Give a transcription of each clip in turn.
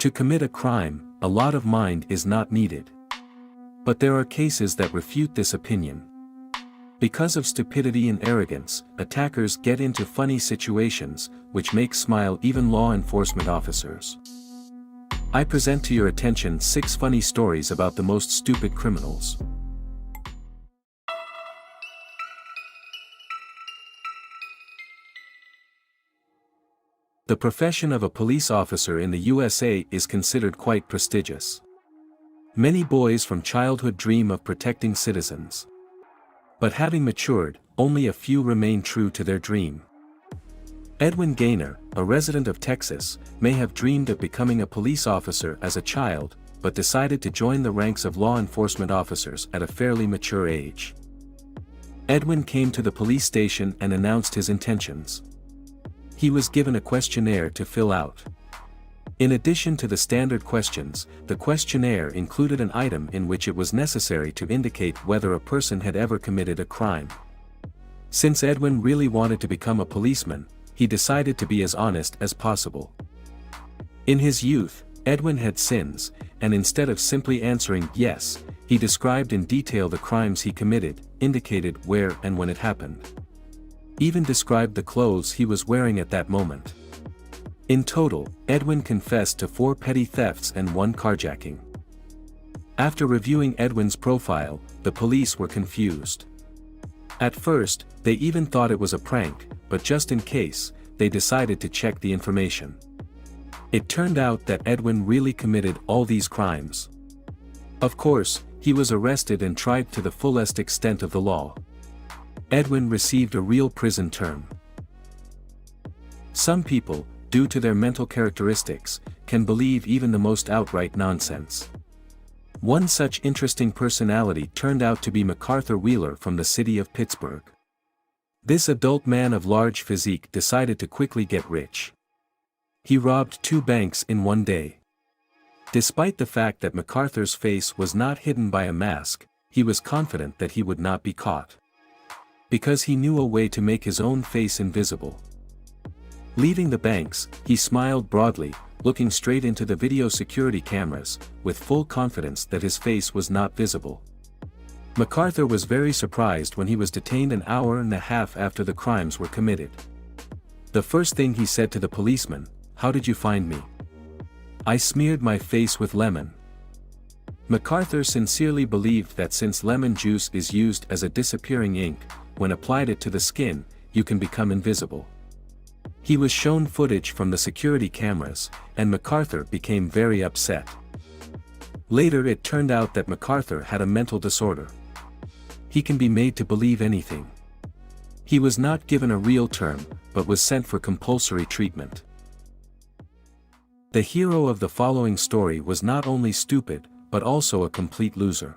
To commit a crime, a lot of mind is not needed. But there are cases that refute this opinion. Because of stupidity and arrogance, attackers get into funny situations, which make smile even law enforcement officers. I present to your attention 6 funny stories about the most stupid criminals. The profession of a police officer in the USA is considered quite prestigious. Many boys from childhood dream of protecting citizens. But having matured, only a few remain true to their dream. Edwin Gainer, a resident of Texas, may have dreamed of becoming a police officer as a child, but decided to join the ranks of law enforcement officers at a fairly mature age. Edwin came to the police station and announced his intentions. He was given a questionnaire to fill out. In addition to the standard questions, the questionnaire included an item in which it was necessary to indicate whether a person had ever committed a crime. Since Edwin really wanted to become a policeman, he decided to be as honest as possible. In his youth, Edwin had sins, and instead of simply answering yes, he described in detail the crimes he committed, indicated where and when it happened. Even described the clothes he was wearing at that moment. In total, Edwin confessed to 4 petty thefts and 1 carjacking. After reviewing Edwin's profile, the police were confused. At first, they even thought it was a prank, but just in case, they decided to check the information. It turned out that Edwin really committed all these crimes. Of course, he was arrested and tried to the fullest extent of the law. Edwin received a real prison term. Some people, due to their mental characteristics, can believe even the most outright nonsense. One such interesting personality turned out to be MacArthur Wheeler from the city of Pittsburgh. This adult man of large physique decided to quickly get rich. He robbed 2 banks in one day. Despite the fact that MacArthur's face was not hidden by a mask, he was confident that he would not be caught. Because he knew a way to make his own face invisible. Leaving the banks, he smiled broadly, looking straight into the video security cameras, with full confidence that his face was not visible. MacArthur was very surprised when he was detained an hour and a half after the crimes were committed. The first thing he said to the policeman, "How did you find me?" "I smeared my face with lemon." MacArthur sincerely believed that since lemon juice is used as a disappearing ink, when applied it to the skin, you can become invisible. He was shown footage from the security cameras, and MacArthur became very upset. Later it turned out that MacArthur had a mental disorder. He can be made to believe anything. He was not given a real term, but was sent for compulsory treatment. The hero of the following story was not only stupid, but also a complete loser.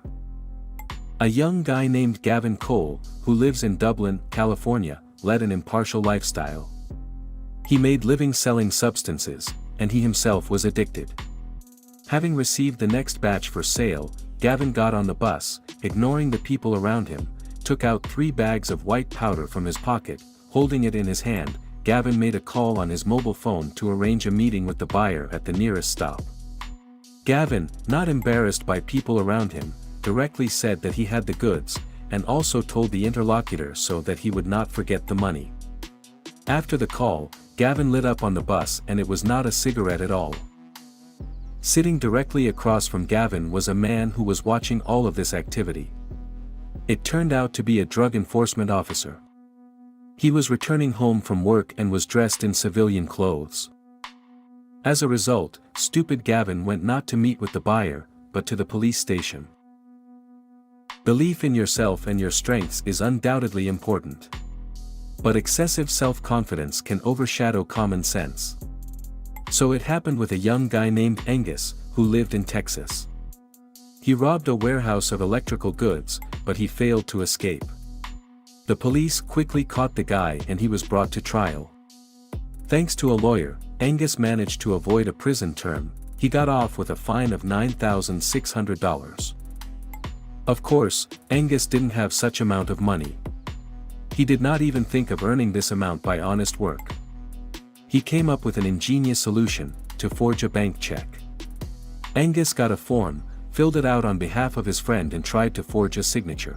A young guy named Gavin Cole, who lives in Dublin, California, led an impartial lifestyle. He made living selling substances, and he himself was addicted. Having received the next batch for sale, Gavin got on the bus, ignoring the people around him, took out 3 bags of white powder from his pocket, holding it in his hand. Gavin made a call on his mobile phone to arrange a meeting with the buyer at the nearest stop. Gavin, not embarrassed by people around him, directly said that he had the goods, and also told the interlocutor so that he would not forget the money. After the call, Gavin lit up on the bus and it was not a cigarette at all. Sitting directly across from Gavin was a man who was watching all of this activity. It turned out to be a drug enforcement officer. He was returning home from work and was dressed in civilian clothes. As a result, stupid Gavin went not to meet with the buyer, but to the police station. Belief in yourself and your strengths is undoubtedly important. But excessive self-confidence can overshadow common sense. So it happened with a young guy named Angus, who lived in Texas. He robbed a warehouse of electrical goods, but he failed to escape. The police quickly caught the guy and he was brought to trial. Thanks to a lawyer, Angus managed to avoid a prison term. He got off with a fine of $9,600. Of course, Angus didn't have such amount of money. He did not even think of earning this amount by honest work. He came up with an ingenious solution, to forge a bank check. Angus got a form, filled it out on behalf of his friend and tried to forge a signature.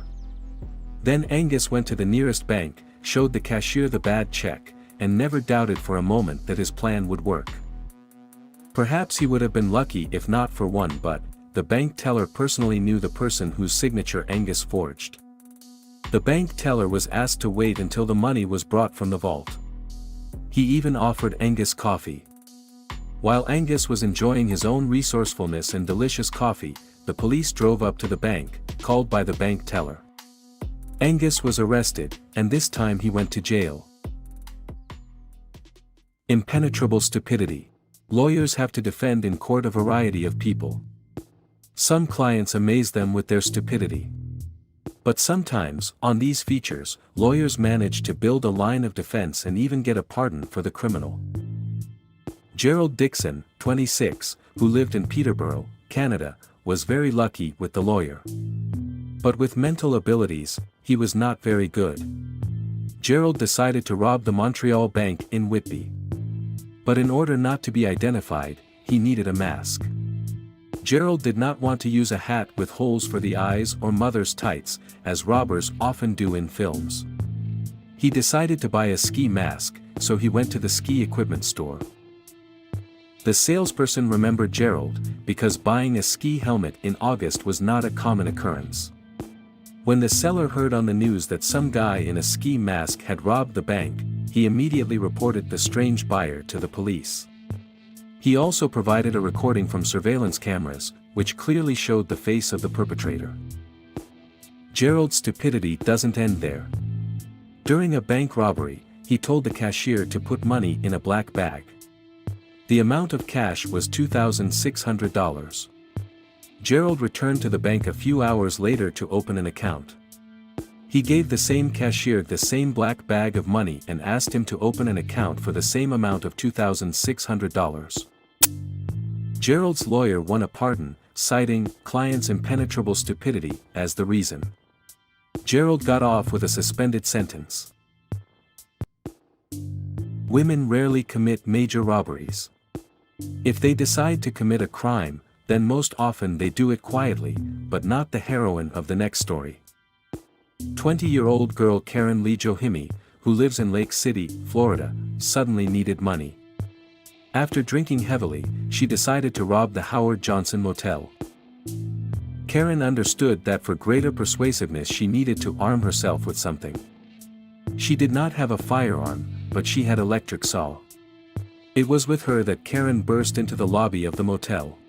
Then Angus went to the nearest bank, showed the cashier the bad check, and never doubted for a moment that his plan would work. Perhaps he would have been lucky if not for one, but the bank teller personally knew the person whose signature Angus forged. The bank teller was asked to wait until the money was brought from the vault. He even offered Angus coffee. While Angus was enjoying his own resourcefulness and delicious coffee, the police drove up to the bank, called by the bank teller. Angus was arrested, and this time he went to jail. Impenetrable stupidity. Lawyers have to defend in court a variety of people. Some clients amaze them with their stupidity. But sometimes, on these features, lawyers manage to build a line of defense and even get a pardon for the criminal. Gerald Dixon, 26, who lived in Peterborough, Canada, was very lucky with the lawyer. But with mental abilities, he was not very good. Gerald decided to rob the Montreal Bank in Whitby. But in order not to be identified, he needed a mask. Gerald did not want to use a hat with holes for the eyes or mother's tights, as robbers often do in films. He decided to buy a ski mask, so he went to the ski equipment store. The salesperson remembered Gerald, because buying a ski helmet in August was not a common occurrence. When the seller heard on the news that some guy in a ski mask had robbed the bank, he immediately reported the strange buyer to the police. He also provided a recording from surveillance cameras, which clearly showed the face of the perpetrator. Gerald's stupidity doesn't end there. During a bank robbery, he told the cashier to put money in a black bag. The amount of cash was $2,600. Gerald returned to the bank a few hours later to open an account. He gave the same cashier the same black bag of money and asked him to open an account for the same amount of $2,600. Gerald's lawyer won a pardon, citing client's impenetrable stupidity as the reason. Gerald got off with a suspended sentence. Women rarely commit major robberies. If they decide to commit a crime, then most often they do it quietly, but not the heroine of the next story. 20-year-old girl Karen Lee Johimi, who lives in Lake City, Florida, suddenly needed money. After drinking heavily, she decided to rob the Howard Johnson Motel. Karen understood that for greater persuasiveness she needed to arm herself with something. She did not have a firearm, but she had electric saw. It was with her that Karen burst into the lobby of the motel.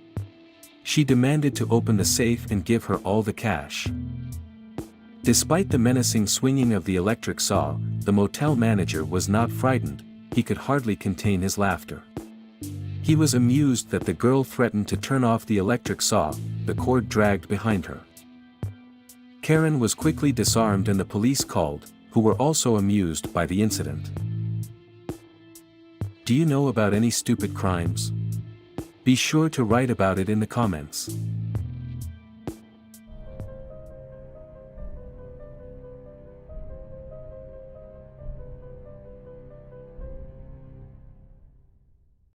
She demanded to open the safe and give her all the cash. Despite the menacing swinging of the electric saw, the motel manager was not frightened, he could hardly contain his laughter. He was amused that the girl threatened to turn off the electric saw, the cord dragged behind her. Karen was quickly disarmed and the police called, who were also amused by the incident. Do you know about any stupid crimes? Be sure to write about it in the comments.